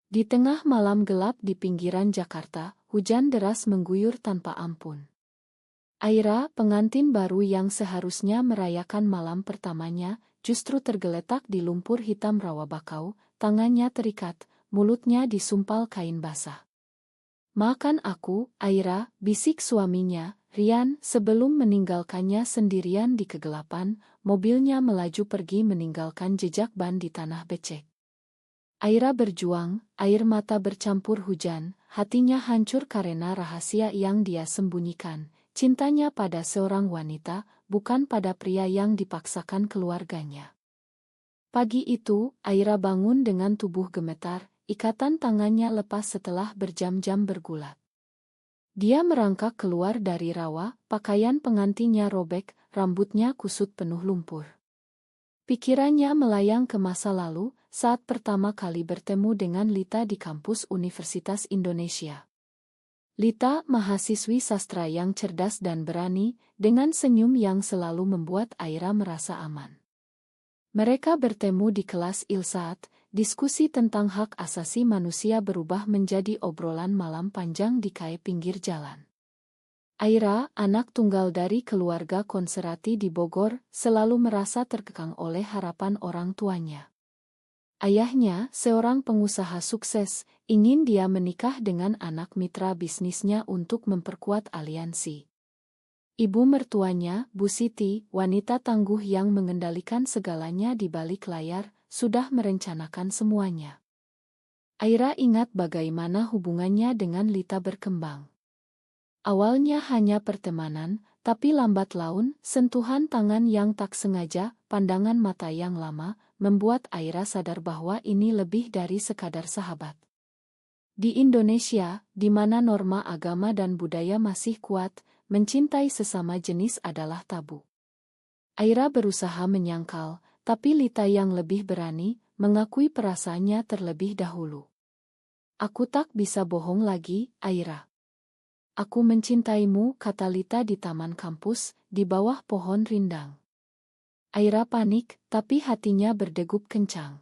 Di tengah malam gelap di pinggiran Jakarta, hujan deras mengguyur tanpa ampun. Aira, pengantin baru yang seharusnya merayakan malam pertamanya, justru tergeletak di lumpur hitam rawa bakau, tangannya terikat, mulutnya disumpal kain basah. "Makan aku, Aira," bisik suaminya, Rian, sebelum meninggalkannya sendirian di kegelapan. Mobilnya melaju pergi meninggalkan jejak ban di tanah becek. Aira berjuang, air mata bercampur hujan, hatinya hancur karena rahasia yang dia sembunyikan, cintanya pada seorang wanita, bukan pada pria yang dipaksakan keluarganya. Pagi itu, Aira bangun dengan tubuh gemetar, ikatan tangannya lepas setelah berjam-jam bergulat. Dia merangkak keluar dari rawa, pakaian pengantinnya robek, rambutnya kusut penuh lumpur. Pikirannya melayang ke masa lalu, saat pertama kali bertemu dengan Lita di kampus Universitas Indonesia. Lita, mahasiswi sastra yang cerdas dan berani, dengan senyum yang selalu membuat Aira merasa aman. Mereka bertemu di kelas Ilsaat, diskusi tentang hak asasi manusia berubah menjadi obrolan malam panjang di kai pinggir jalan. Aira, anak tunggal dari keluarga konserati di Bogor, selalu merasa terkekang oleh harapan orang tuanya. Ayahnya, seorang pengusaha sukses, ingin dia menikah dengan anak mitra bisnisnya untuk memperkuat aliansi. Ibu mertuanya, Bu Siti, wanita tangguh yang mengendalikan segalanya di balik layar, sudah merencanakan semuanya. Aira ingat bagaimana hubungannya dengan Lita berkembang. Awalnya hanya pertemanan, tapi lambat laun, sentuhan tangan yang tak sengaja, pandangan mata yang lama, membuat Aira sadar bahwa ini lebih dari sekadar sahabat. Di Indonesia, di mana norma agama dan budaya masih kuat, mencintai sesama jenis adalah tabu. Aira berusaha menyangkal, tapi Lita yang lebih berani, mengakui perasaannya terlebih dahulu. "Aku tak bisa bohong lagi, Aira. Aku mencintaimu," kata Lita di taman kampus, di bawah pohon rindang. Aira panik, tapi hatinya berdegup kencang.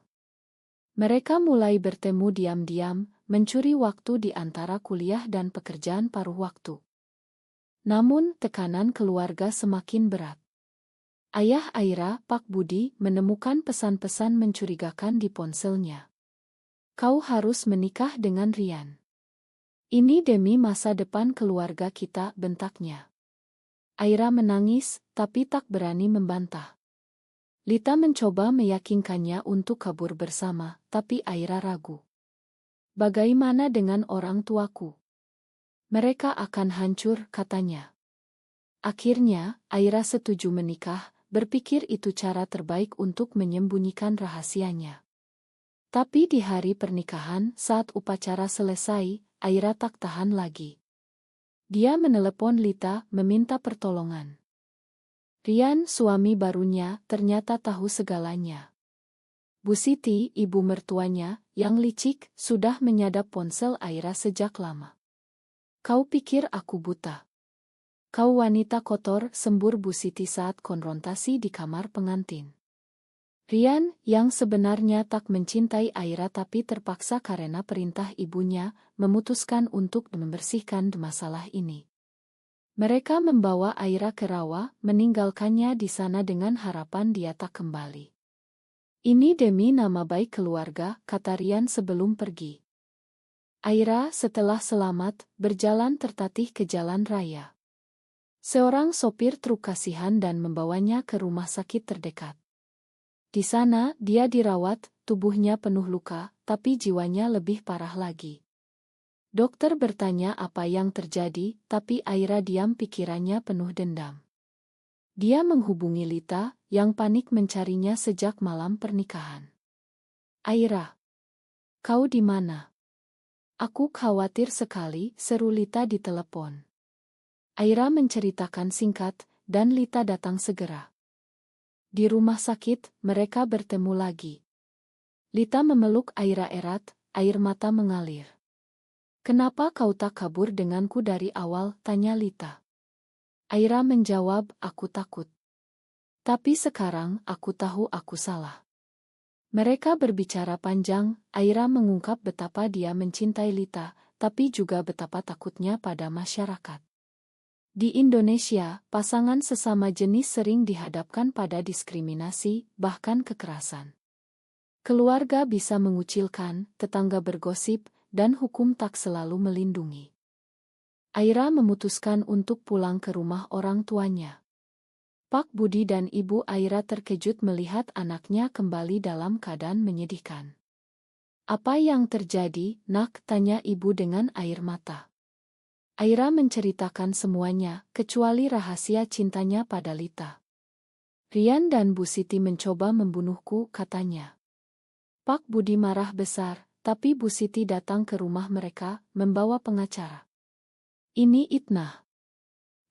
Mereka mulai bertemu diam-diam, mencuri waktu di antara kuliah dan pekerjaan paruh waktu. Namun, tekanan keluarga semakin berat. Ayah Aira, Pak Budi, menemukan pesan-pesan mencurigakan di ponselnya. "Kau harus menikah dengan Rian. Ini demi masa depan keluarga kita," bentaknya. Aira menangis, tapi tak berani membantah. Lita mencoba meyakinkannya untuk kabur bersama, tapi Aira ragu. "Bagaimana dengan orang tuaku? Mereka akan hancur," katanya. Akhirnya, Aira setuju menikah, berpikir itu cara terbaik untuk menyembunyikan rahasianya. Tapi di hari pernikahan, saat upacara selesai, Aira tak tahan lagi. Dia menelepon Lita, meminta pertolongan. Rian, suami barunya, ternyata tahu segalanya. Bu Siti, ibu mertuanya, yang licik, sudah menyadap ponsel Aira sejak lama. "Kau pikir aku buta? Kau wanita kotor," sembur Bu Siti saat konfrontasi di kamar pengantin. Rian, yang sebenarnya tak mencintai Aira tapi terpaksa karena perintah ibunya, memutuskan untuk membersihkan masalah ini. Mereka membawa Aira ke rawa, meninggalkannya di sana dengan harapan dia tak kembali. "Ini demi nama baik keluarga," kata Rian sebelum pergi. Aira, setelah selamat, berjalan tertatih ke jalan raya. Seorang sopir truk kasihan dan membawanya ke rumah sakit terdekat. Di sana, dia dirawat, tubuhnya penuh luka, tapi jiwanya lebih parah lagi. Dokter bertanya apa yang terjadi, tapi Aira diam, pikirannya penuh dendam. Dia menghubungi Lita, yang panik mencarinya sejak malam pernikahan. "Aira, kau di mana? Aku khawatir sekali," seru Lita di telepon. Aira menceritakan singkat, dan Lita datang segera. Di rumah sakit, mereka bertemu lagi. Lita memeluk Aira erat, air mata mengalir. "Kenapa kau tak kabur denganku dari awal?" tanya Lita. Aira menjawab, "Aku takut. Tapi sekarang aku tahu aku salah. Mereka berbicara panjang, Aira mengungkap betapa dia mencintai Lita, tapi juga betapa takutnya pada masyarakat. Di Indonesia, pasangan sesama jenis sering dihadapkan pada diskriminasi, bahkan kekerasan. Keluarga bisa mengucilkan, tetangga bergosip, dan hukum tak selalu melindungi. Aira memutuskan untuk pulang ke rumah orang tuanya. Pak Budi dan Ibu Aira terkejut melihat anaknya kembali dalam keadaan menyedihkan. "Apa yang terjadi, Nak?" tanya ibu dengan air mata. Aira menceritakan semuanya, kecuali rahasia cintanya pada Lita. "Rian dan Bu Siti mencoba membunuhku," katanya. Pak Budi marah besar, tapi Bu Siti datang ke rumah mereka, membawa pengacara. "Ini itnah.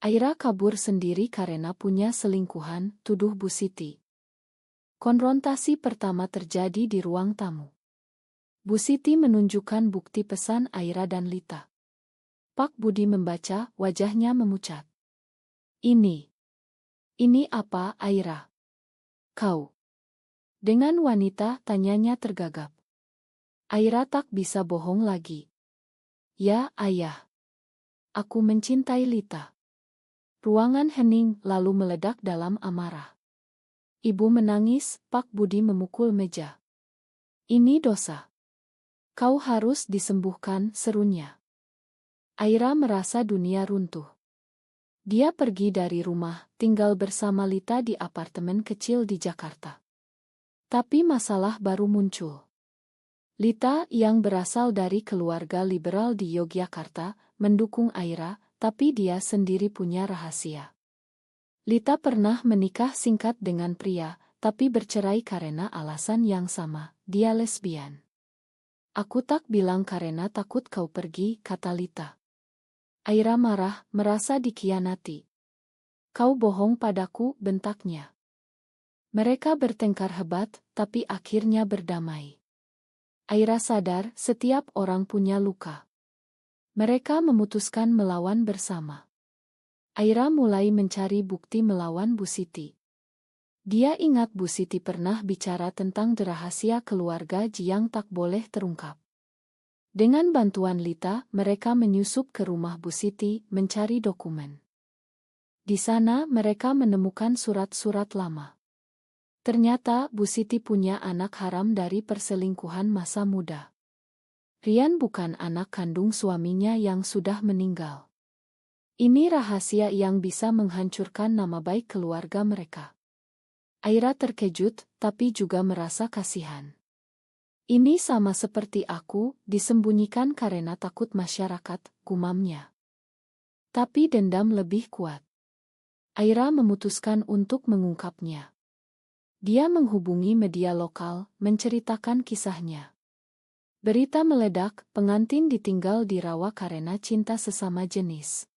Aira kabur sendiri karena punya selingkuhan," tuduh Bu Siti. Konfrontasi pertama terjadi di ruang tamu. Bu Siti menunjukkan bukti pesan Aira dan Lita. Pak Budi membaca, wajahnya memucat. Ini apa, Aira? Kau? Dengan wanita, tanyanya tergagap. Aira tak bisa bohong lagi. "Ya, Ayah. Aku mencintai Lita." Ruangan hening, lalu meledak dalam amarah. Ibu menangis, Pak Budi memukul meja. "Ini dosa. Kau harus disembuhkan," serunya. Aira merasa dunia runtuh. Dia pergi dari rumah, tinggal bersama Lita di apartemen kecil di Jakarta. Tapi masalah baru muncul. Lita, yang berasal dari keluarga liberal di Yogyakarta, mendukung Aira, tapi dia sendiri punya rahasia. Lita pernah menikah singkat dengan pria, tapi bercerai karena alasan yang sama, dia lesbian. "Aku tak bilang karena takut kau pergi," kata Lita. Aira marah, merasa dikhianati. "Kau bohong padaku," bentaknya. Mereka bertengkar hebat, tapi akhirnya berdamai. Aira sadar setiap orang punya luka. Mereka memutuskan melawan bersama. Aira mulai mencari bukti melawan Bu Siti. Dia ingat Bu Siti pernah bicara tentang rahasia keluarga yang tak boleh terungkap. Dengan bantuan Lita, mereka menyusup ke rumah Bu Siti, mencari dokumen. Di sana mereka menemukan surat-surat lama. Ternyata Bu Siti punya anak haram dari perselingkuhan masa muda. Rian bukan anak kandung suaminya yang sudah meninggal. Ini rahasia yang bisa menghancurkan nama baik keluarga mereka. Aira terkejut, tapi juga merasa kasihan. "Ini sama seperti aku, disembunyikan karena takut masyarakat," gumamnya. Tapi dendam lebih kuat. Aira memutuskan untuk mengungkapnya. Dia menghubungi media lokal, menceritakan kisahnya. Berita meledak, pengantin ditinggal di rawa karena cinta sesama jenis.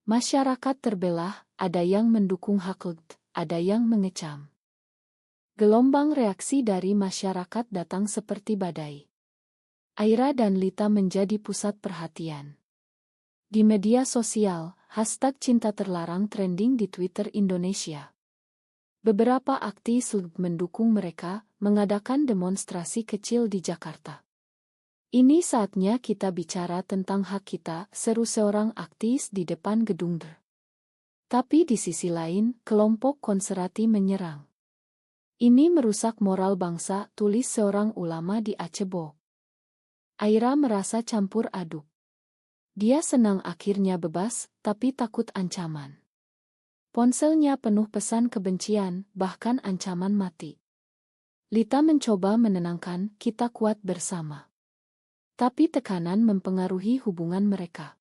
Masyarakat terbelah, ada yang mendukung hak, ada yang mengecam. Gelombang reaksi dari masyarakat datang seperti badai. Aira dan Lita menjadi pusat perhatian. Di media sosial, hashtag cinta terlarang trending di Twitter Indonesia. Beberapa aktivis mendukung mereka, mengadakan demonstrasi kecil di Jakarta. "Ini saatnya kita bicara tentang hak kita," seru seorang aktivis di depan gedung DR. Tapi di sisi lain, kelompok konservatif menyerang. "Ini merusak moral bangsa," tulis seorang ulama di Aceh. Aira merasa campur aduk. Dia senang akhirnya bebas, tapi takut ancaman. Ponselnya penuh pesan kebencian, bahkan ancaman mati. Lita mencoba menenangkan, "Kita kuat bersama." Tapi tekanan mempengaruhi hubungan mereka.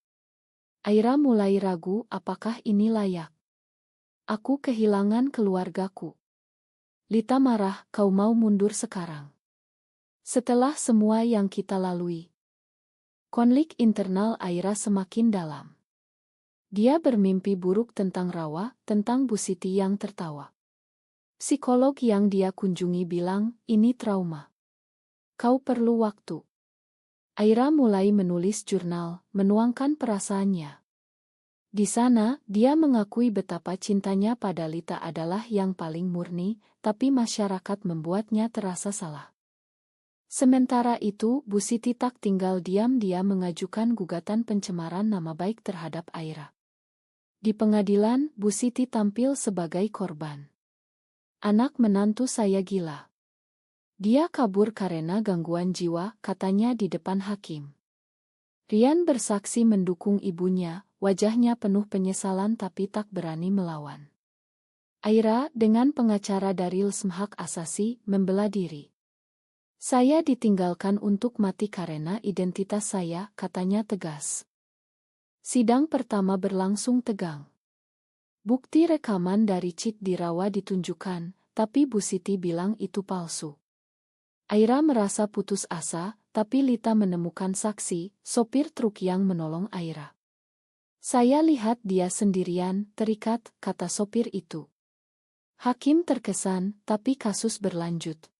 Aira mulai ragu, apakah ini layak? "Aku kehilangan keluargaku." Lita marah, "Kau mau mundur sekarang? Setelah semua yang kita lalui?" Konflik internal Aira semakin dalam. Dia bermimpi buruk tentang rawa, tentang Bu Siti yang tertawa. Psikolog yang dia kunjungi bilang, "Ini trauma. Kau perlu waktu." Aira mulai menulis jurnal, menuangkan perasaannya. Di sana, dia mengakui betapa cintanya pada Lita adalah yang paling murni, tapi masyarakat membuatnya terasa salah. Sementara itu, Bu Siti tak tinggal diam, dia mengajukan gugatan pencemaran nama baik terhadap Aira. Di pengadilan, Bu Siti tampil sebagai korban. Anak menantu saya gila. Dia kabur karena gangguan jiwa, katanya di depan hakim. Rian bersaksi mendukung ibunya, wajahnya penuh penyesalan tapi tak berani melawan. Aira, dengan pengacara dari Hak Asasi, membela diri. Saya ditinggalkan untuk mati karena identitas saya, katanya tegas. Sidang pertama berlangsung tegang. Bukti rekaman dari Cik di rawa ditunjukkan, tapi Bu Siti bilang itu palsu. Aira merasa putus asa, tapi Lita menemukan saksi, sopir truk yang menolong Aira. Saya lihat dia sendirian, terikat, kata sopir itu. Hakim terkesan, tapi kasus berlanjut.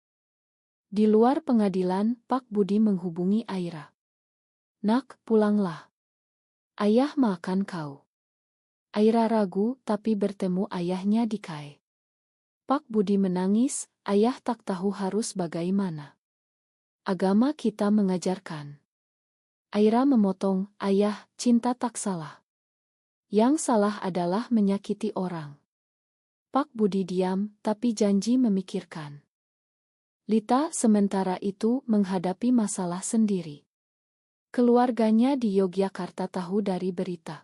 Di luar pengadilan, Pak Budi menghubungi Aira. Nak, pulanglah. Ayah makan kau. Aira ragu, tapi bertemu ayahnya di KAI. Pak Budi menangis, ayah tak tahu harus bagaimana. Agama kita mengajarkan. Aira memotong, ayah, cinta tak salah. Yang salah adalah menyakiti orang. Pak Budi diam, tapi janji memikirkan. Lita sementara itu menghadapi masalah sendiri. Keluarganya di Yogyakarta tahu dari berita.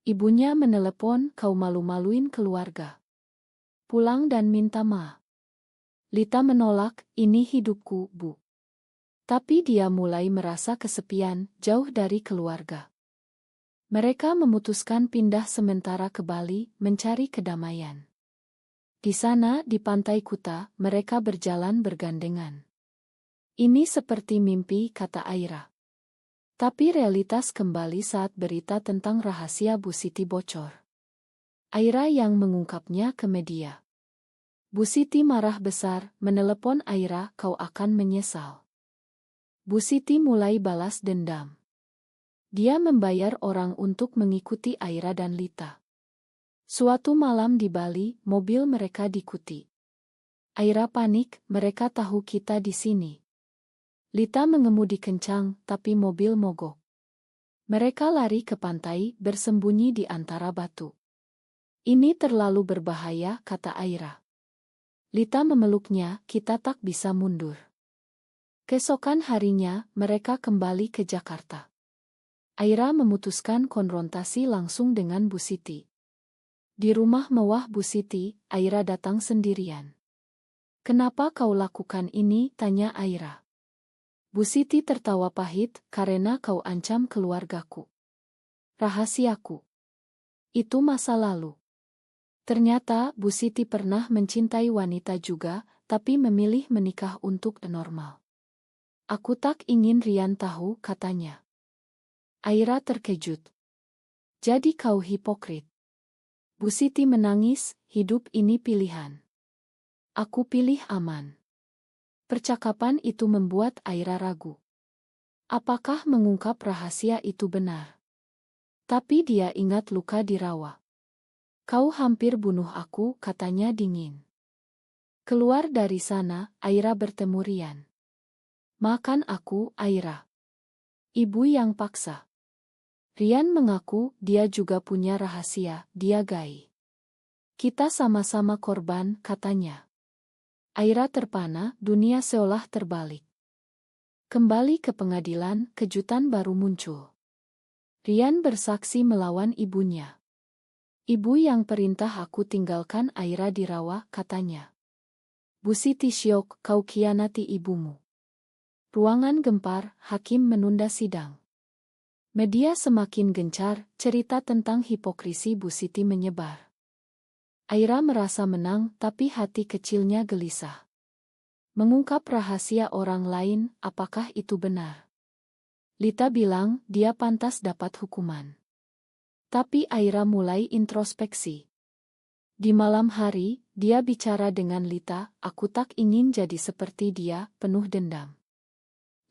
Ibunya menelepon, kau malu-maluin keluarga. Pulang dan minta maaf. Lita menolak, ini hidupku, Bu. Tapi dia mulai merasa kesepian, jauh dari keluarga. Mereka memutuskan pindah sementara ke Bali, mencari kedamaian. Di sana, di pantai Kuta, mereka berjalan bergandengan. Ini seperti mimpi, kata Aira. Tapi realitas kembali saat berita tentang rahasia Bu Siti bocor. Aira yang mengungkapnya ke media. Bu Siti marah besar, menelepon Aira, kau akan menyesal. Bu Siti mulai balas dendam. Dia membayar orang untuk mengikuti Aira dan Lita. Suatu malam di Bali, mobil mereka diikuti. Aira panik, mereka tahu kita di sini. Lita mengemudi kencang, tapi mobil mogok. Mereka lari ke pantai, bersembunyi di antara batu. Ini terlalu berbahaya, kata Aira. Lita memeluknya, kita tak bisa mundur. Keesokan harinya, mereka kembali ke Jakarta. Aira memutuskan konfrontasi langsung dengan Bu Siti. Di rumah mewah Bu Siti, Aira datang sendirian. Kenapa kau lakukan ini? Tanya Aira. Bu Siti tertawa pahit, karena kau ancam keluargaku. Rahasiaku. Itu masa lalu. Ternyata Bu Siti pernah mencintai wanita juga, tapi memilih menikah untuk normal. Aku tak ingin Rian tahu, katanya. Aira terkejut. Jadi kau hipokrit. Bu Siti menangis, hidup ini pilihan. Aku pilih aman. Percakapan itu membuat Aira ragu. Apakah mengungkap rahasia itu benar? Tapi dia ingat luka di rawa. Kau hampir bunuh aku, katanya dingin. Keluar dari sana, Aira bertemu Rian. Makan aku, Aira. Ibu yang paksa. Rian mengaku dia juga punya rahasia, dia gay. Kita sama-sama korban, katanya. Aira terpana, dunia seolah terbalik. Kembali ke pengadilan, kejutan baru muncul. Rian bersaksi melawan ibunya. Ibu yang perintah aku tinggalkan Aira di rawa, katanya. Bu Siti syok, kau khianati ibumu. Ruangan gempar, hakim menunda sidang. Media semakin gencar, cerita tentang hipokrisi Bu Siti menyebar. Aira merasa menang, tapi hati kecilnya gelisah. Mengungkap rahasia orang lain, apakah itu benar? Lita bilang, dia pantas dapat hukuman. Tapi Aira mulai introspeksi. Di malam hari, dia bicara dengan Lita, aku tak ingin jadi seperti dia, penuh dendam.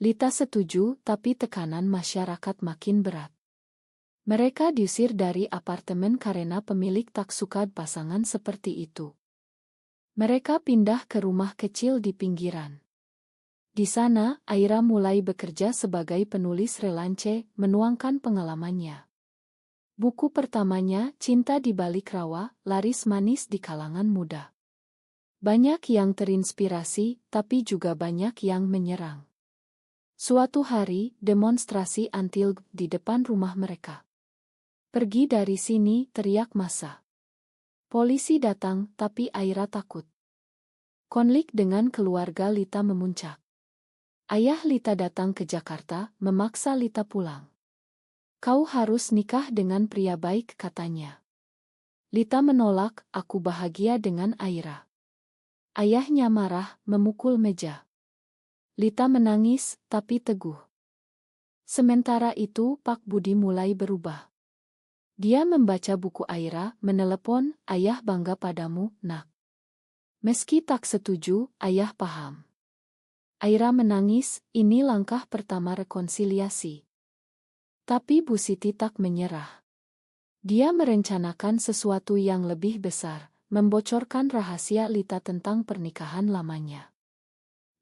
Lita setuju, tapi tekanan masyarakat makin berat. Mereka diusir dari apartemen karena pemilik tak suka pasangan seperti itu. Mereka pindah ke rumah kecil di pinggiran. Di sana, Aira mulai bekerja sebagai penulis relance, menuangkan pengalamannya. Buku pertamanya, Cinta di Balik Rawa, laris manis di kalangan muda. Banyak yang terinspirasi, tapi juga banyak yang menyerang. Suatu hari, demonstrasi anti-LGBT di depan rumah mereka. "Pergi dari sini," teriak massa. Polisi datang, tapi Aira takut. Konflik dengan keluarga Lita memuncak. Ayah Lita datang ke Jakarta, memaksa Lita pulang. "Kau harus nikah dengan pria baik," katanya. Lita menolak, "Aku bahagia dengan Aira." Ayahnya marah, memukul meja. Lita menangis, tapi teguh. Sementara itu, Pak Budi mulai berubah. Dia membaca buku Aira, menelepon, "Ayah bangga padamu, nak." Meski tak setuju, ayah paham. Aira menangis, ini langkah pertama rekonsiliasi. Tapi Bu Siti tak menyerah. Dia merencanakan sesuatu yang lebih besar, membocorkan rahasia Lita tentang pernikahan lamanya.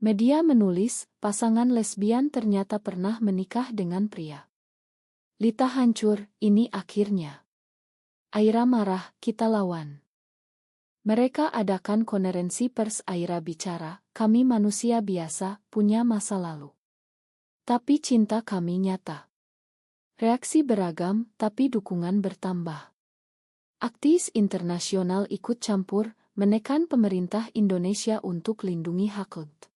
Media menulis, pasangan lesbian ternyata pernah menikah dengan pria. Lita hancur, ini akhirnya. Aira marah, "Kita lawan." Mereka adakan konferensi pers. Aira bicara, "Kami manusia biasa, punya masa lalu. Tapi cinta kami nyata." Reaksi beragam, tapi dukungan bertambah. Aktivis internasional ikut campur, menekan pemerintah Indonesia untuk lindungi hak LGBT.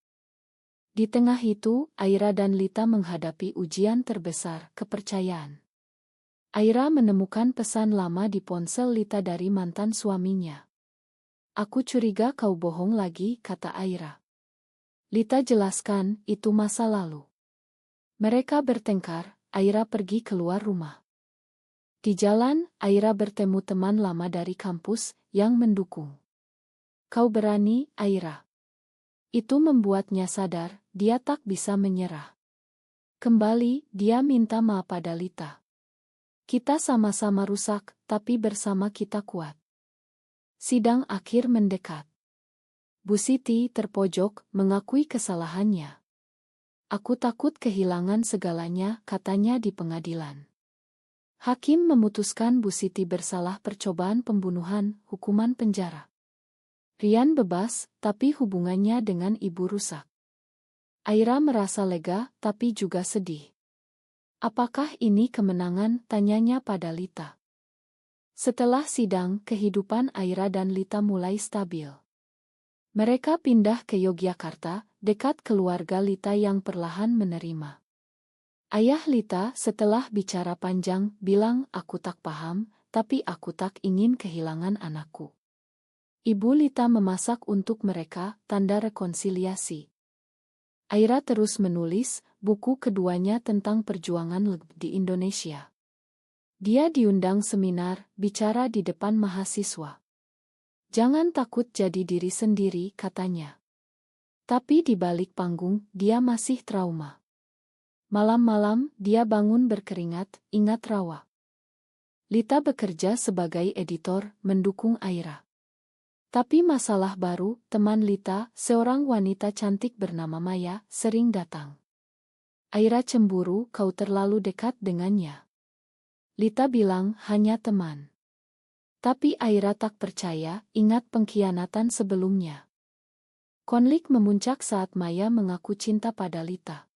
Di tengah itu, Aira dan Lita menghadapi ujian terbesar, kepercayaan. Aira menemukan pesan lama di ponsel Lita dari mantan suaminya. "Aku curiga kau bohong lagi," kata Aira. Lita jelaskan, "Itu masa lalu." Mereka bertengkar, Aira pergi keluar rumah. Di jalan, Aira bertemu teman lama dari kampus, yang mendukung. "Kau berani, Aira." Itu membuatnya sadar, dia tak bisa menyerah. Kembali, dia minta maaf pada Lita. "Kita sama-sama rusak, tapi bersama kita kuat." Sidang akhir mendekat. Bu Siti terpojok, mengakui kesalahannya. "Aku takut kehilangan segalanya," katanya di pengadilan. Hakim memutuskan Bu Siti bersalah percobaan pembunuhan, hukuman penjara. Rian bebas, tapi hubungannya dengan ibu rusak. Aira merasa lega, tapi juga sedih. "Apakah ini kemenangan?" tanyanya pada Lita. Setelah sidang, kehidupan Aira dan Lita mulai stabil. Mereka pindah ke Yogyakarta, dekat keluarga Lita yang perlahan menerima. Ayah Lita setelah bicara panjang, bilang, "Aku tak paham, tapi aku tak ingin kehilangan anakku." Ibu Lita memasak untuk mereka, tanda rekonsiliasi. Aira terus menulis, buku keduanya tentang perjuangan LGBT di Indonesia. Dia diundang seminar, bicara di depan mahasiswa. "Jangan takut jadi diri sendiri," katanya. Tapi di balik panggung, dia masih trauma. Malam-malam, dia bangun berkeringat, ingat Rawa. Lita bekerja sebagai editor, mendukung Aira. Tapi masalah baru, teman Lita, seorang wanita cantik bernama Maya, sering datang. Aira cemburu, "Kau terlalu dekat dengannya." Lita bilang, "Hanya teman." Tapi Aira tak percaya, ingat pengkhianatan sebelumnya. Konflik memuncak saat Maya mengaku cinta pada Lita.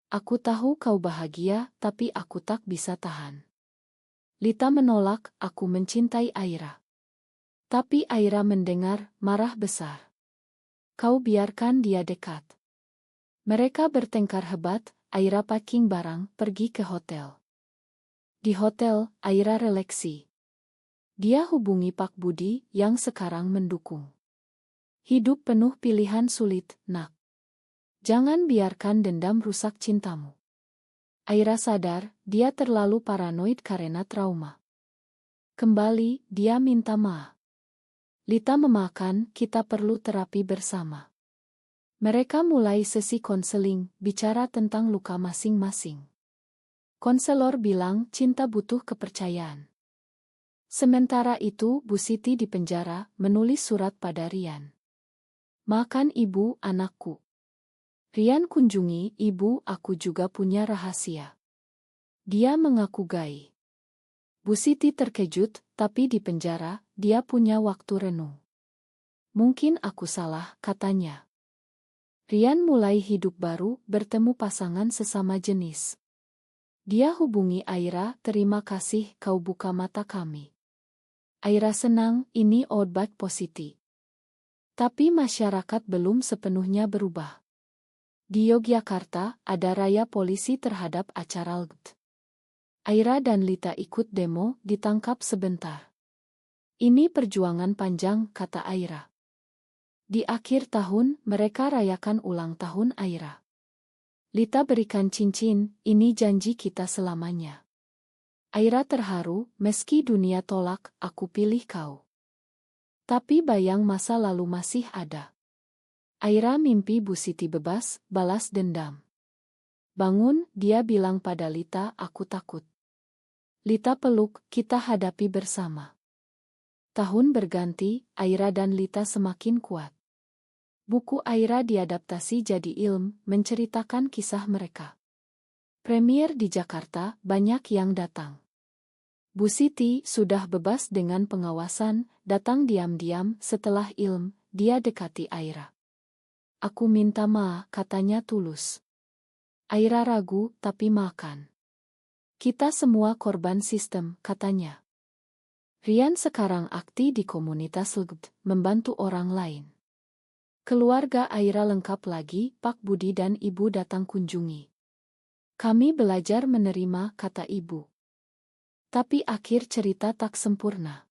"Aku tahu kau bahagia, tapi aku tak bisa tahan." Lita menolak, "Aku mencintai Aira." Tapi Aira mendengar, marah besar. "Kau biarkan dia dekat." Mereka bertengkar hebat, Aira packing barang, pergi ke hotel. Di hotel, Aira relaksi. Dia hubungi Pak Budi, yang sekarang mendukung. "Hidup penuh pilihan sulit, nak. Jangan biarkan dendam rusak cintamu." Aira sadar, dia terlalu paranoid karena trauma. Kembali, dia minta maaf. Lita memakan, "Kita perlu terapi bersama." Mereka mulai sesi konseling, bicara tentang luka masing-masing. Konselor bilang cinta butuh kepercayaan. Sementara itu Bu Siti di penjara menulis surat pada Rian. Makan ibu, anakku. Rian kunjungi, ibu, aku juga punya rahasia. Dia mengaku gay. Bu Siti terkejut, tapi di penjara, dia punya waktu renung. Mungkin aku salah, katanya. Rian mulai hidup baru, bertemu pasangan sesama jenis. Dia hubungi Aira, terima kasih kau buka mata kami. Aira senang, ini obat positif. Tapi masyarakat belum sepenuhnya berubah. Di Yogyakarta, ada raya polisi terhadap acara LGBT. Aira dan Lita ikut demo, ditangkap sebentar. Ini perjuangan panjang, kata Aira. Di akhir tahun, mereka rayakan ulang tahun Aira. Lita berikan cincin, ini janji kita selamanya. Aira terharu, meski dunia tolak, aku pilih kau. Tapi bayang masa lalu masih ada. Aira mimpi Bu Siti bebas, balas dendam. Bangun, dia bilang pada Lita, aku takut. Lita peluk, kita hadapi bersama. Tahun berganti, Aira dan Lita semakin kuat. Buku Aira diadaptasi jadi film, menceritakan kisah mereka. Premier di Jakarta, banyak yang datang. Bu Siti sudah bebas dengan pengawasan, datang diam-diam setelah film, dia dekati Aira. Aku minta maaf, katanya tulus. Aira ragu, tapi makan. Kita semua korban sistem, katanya. Rian sekarang aktif di komunitas LGBT, membantu orang lain. Keluarga Aira lengkap lagi, Pak Budi dan Ibu datang kunjungi. Kami belajar menerima, kata Ibu. Tapi akhir cerita tak sempurna.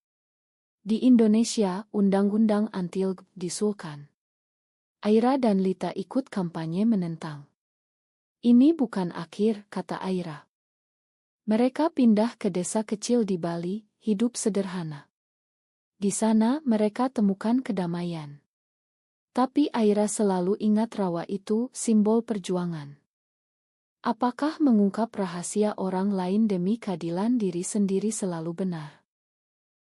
Di Indonesia, undang-undang anti-LGBT disulkan. Aira dan Lita ikut kampanye menentang. Ini bukan akhir, kata Aira. Mereka pindah ke desa kecil di Bali, hidup sederhana. Di sana mereka temukan kedamaian. Tapi Aira selalu ingat rawa itu, simbol perjuangan. Apakah mengungkap rahasia orang lain demi keadilan diri sendiri selalu benar?